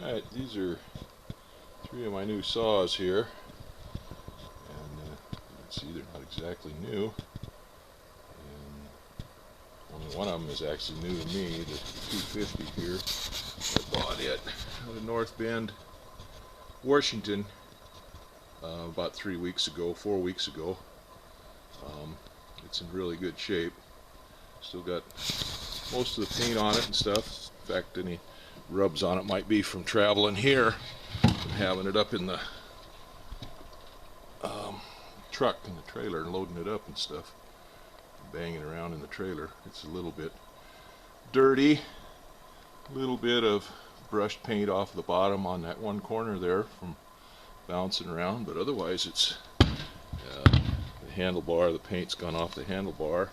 Alright, these are three of my new saws here, and you can see they're not exactly new, and only one of them is actually new to me, the 250 here. I bought it out of North Bend, Washington, about 4 weeks ago. It's in really good shape. Still got most of the paint on it and stuff. In fact, any rubs on it might be from traveling here and having it up in the truck in the trailer and loading it up and stuff, banging around in the trailer. It's a little bit dirty, a little bit of brushed paint off the bottom on that one corner there from bouncing around, but otherwise it's the handlebar, the paint's gone off the handlebar,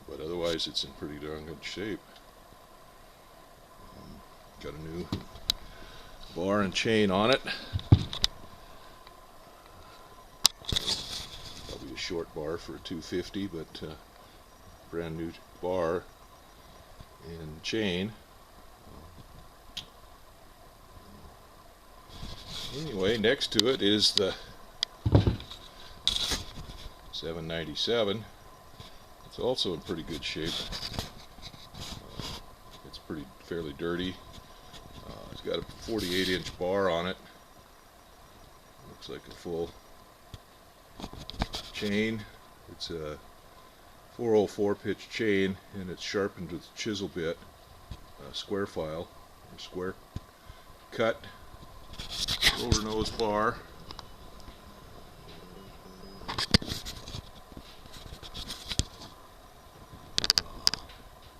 but otherwise it's in pretty darn good shape. Got a new bar and chain on it. Probably a short bar for a 250, but brand new bar and chain. Anyway, next to it is the 797. It's also in pretty good shape. It's fairly dirty. It's got a 48-inch bar on it. Looks like a full chain. It's a 404 pitch chain, and it's sharpened with a chisel bit, square file, or square cut. Roller nose bar.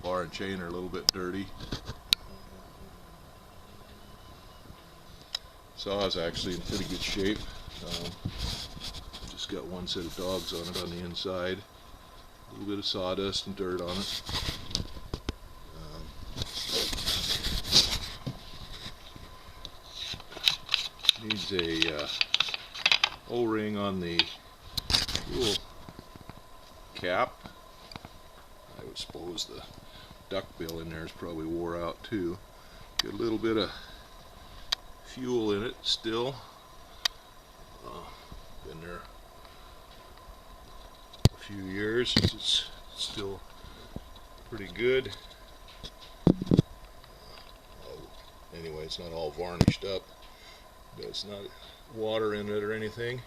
Bar and chain are a little bit dirty. Saw is actually in pretty good shape. Just got one set of dogs on it on the inside. A little bit of sawdust and dirt on it. Needs a O-ring on the fuel cap. I would suppose the duckbill in there is probably wore out too. Get a little bit of fuel in it still. Been there a few years. It's still pretty good. Anyway, it's not all varnished up. There's not water in it or anything.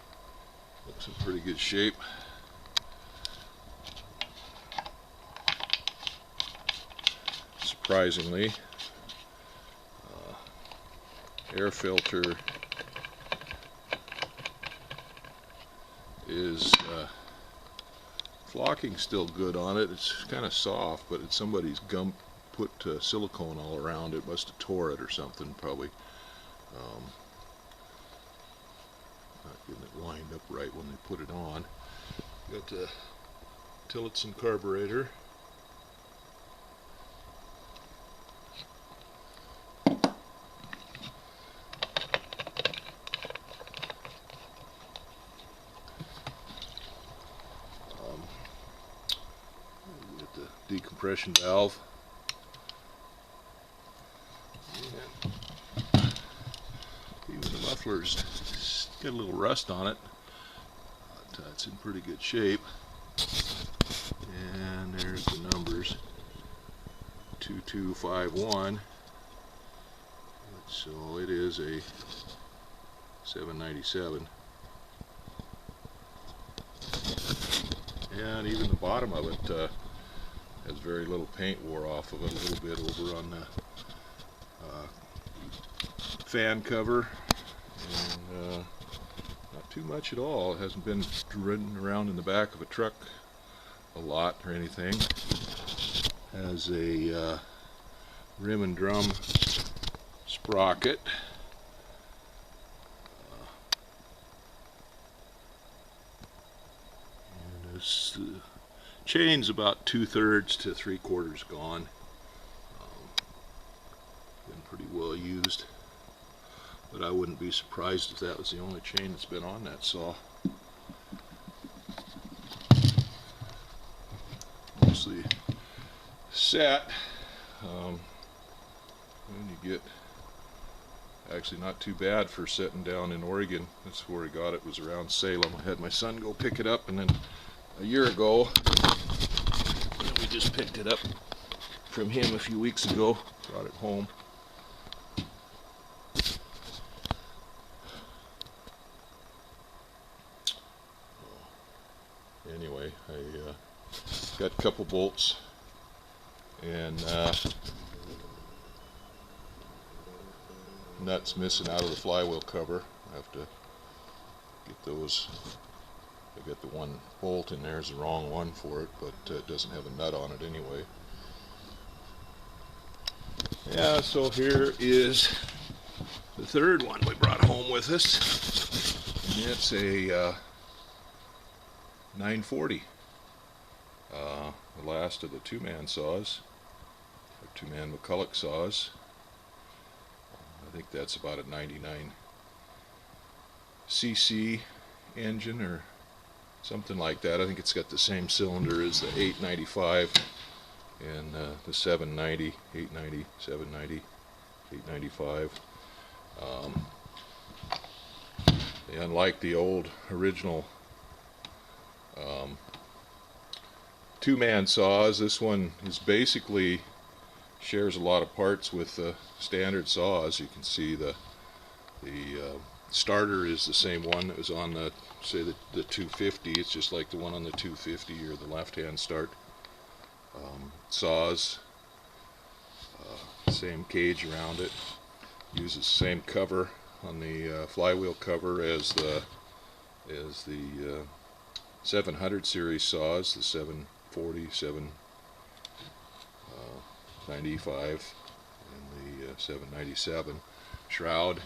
Looks in pretty good shape. Surprisingly, air filter is flocking still good on it. It's kind of soft, but it's somebody's put silicone all around it. Must have tore it or something, probably. Not getting it lined up right when they put it on. Got the Tillotson carburetor. Got the decompression valve. Even the muffler's got a little rust on it, but it's in pretty good shape. And there's the numbers, 2251. So it is a 797. And even the bottom of it has very little paint wore off of it, a little bit over on the fan cover, and not too much at all. It hasn't been ridden around in the back of a truck a lot or anything. Has a rim and drum sprocket. And this chain's about 2/3 to 3/4 gone. Been pretty well used, but I wouldn't be surprised if that was the only chain that's been on that saw. Mostly set. you get actually not too bad for setting down in Oregon. That's where he got it, was around Salem. I had my son go pick it up, and then a year ago we just picked it up from him a few weeks ago, brought it home. Anyway, I got a couple bolts and nuts missing out of the flywheel cover. I have to get those. I got the one bolt in there is the wrong one for it, but it doesn't have a nut on it anyway. Yeah, so here is the third one we brought home with us. And it's a 940. The last of the two-man saws, or two-man Mcculloch saws. I think that's about a 99 cc engine or something like that. I think it's got the same cylinder as the 895 and the 790, 890, 790, 895. Unlike the old original two-man saws, this one is basically shares a lot of parts with the standard saws. You can see the starter is the same one that was on the, say, the 250. It's just like the one on the 250 or the left-hand start. Saws, same cage around it. Uses the same cover on the flywheel cover as the 700 series saws, the 740, 795, and the 797. Shroud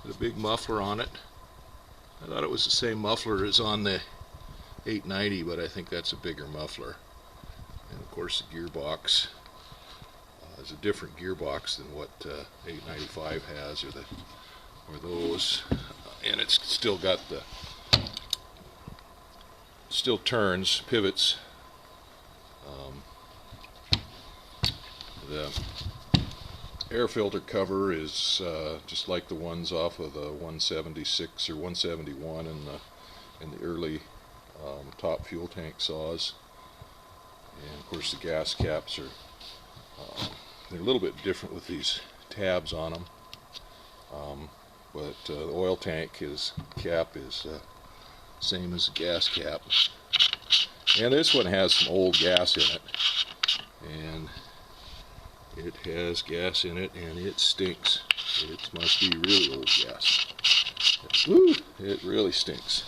with a big muffler on it. I thought it was the same muffler as on the 890, but I think that's a bigger muffler. And of course the gearbox is a different gearbox than what 895 has, or those, and it's still got the turns, pivots. The air filter cover is just like the ones off of the 176 or 171 in the early top fuel tank saws. And of course the gas caps are they're a little bit different with these tabs on them, but the oil tank cap is same as the gas cap. And this one has some old gas in it, and it has gas in it, and it stinks. It must be really old gas. Woo! It really stinks.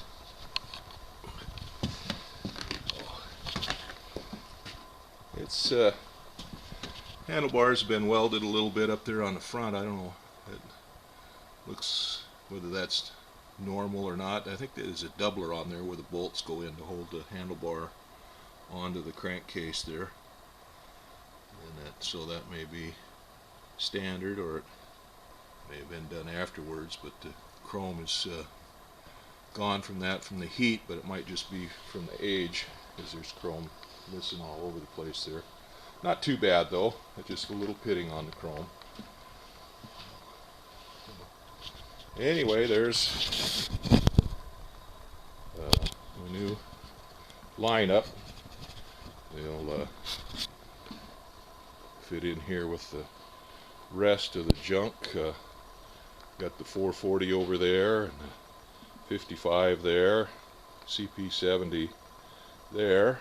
It's handlebars have been welded a little bit up there on the front. I don't know. It looks whether that's normal or not. I think there's a doubler on there where the bolts go in to hold the handlebar onto the crankcase there. And so that may be standard, or it may have been done afterwards, but the chrome is gone from the heat, but it might just be from the age, because there's chrome missing all over the place there. Not too bad though, just a little pitting on the chrome. Anyway, there's a new lineup. They'll fit in here with the rest of the junk. Got the 440 over there, and the 55 there, CP70 there.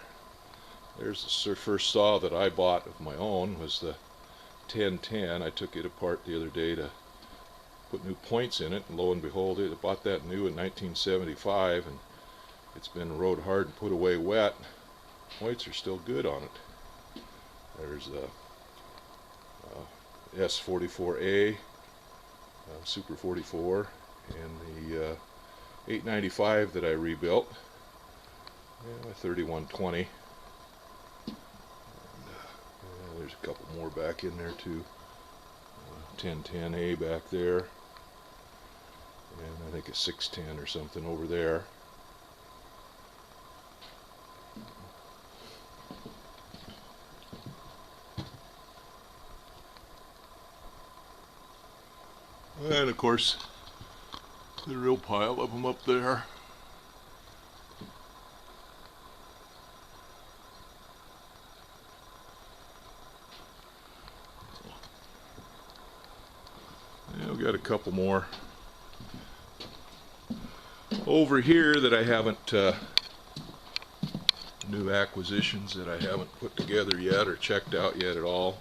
There's the first saw that I bought of my own, was the 1010. I took it apart the other day to put new points in it, and lo and behold, I bought that new in 1975, and it's been rode hard and put away wet. Points are still good on it. There's a S44A, Super 44, and the 895 that I rebuilt, my 3120. There's a couple more back in there too. 1010A back there, and I think a 610 or something over there. And of course, the real pile of them up there. Yeah, we got a couple more over here that I haven't, new acquisitions that I haven't put together yet or checked out yet at all.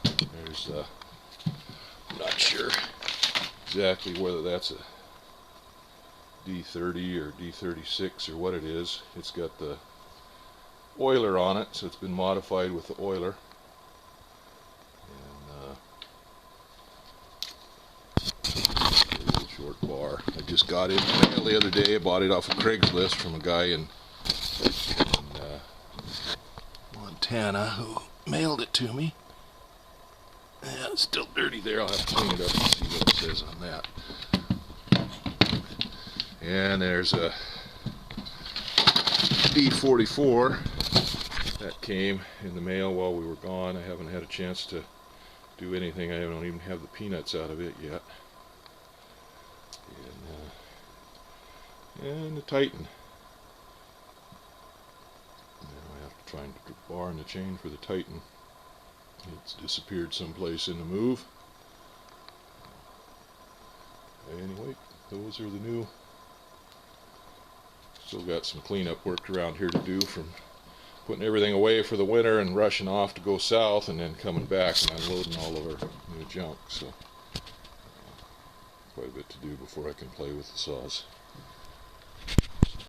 There's, I'm not sure exactly whether that's a D30 or D36 or what it is. It's got the oiler on it, so it's been modified with the oiler. Short bar. I just got it in the mail the other day. I bought it off of Craigslist from a guy in Montana who mailed it to me. Yeah, it's still dirty there. I'll have to clean it up and see what it says on that. And there's a D44 that came in the mail while we were gone. I haven't had a chance to do anything. I don't even have the peanuts out of it yet. And the Titan. Now I have to find the bar and the chain for the Titan. It's disappeared someplace in the move. Anyway, those are the new. Still got some cleanup work around here to do from putting everything away for the winter and rushing off to go south and then coming back and unloading all of our new junk. So quite a bit to do before I can play with the saws.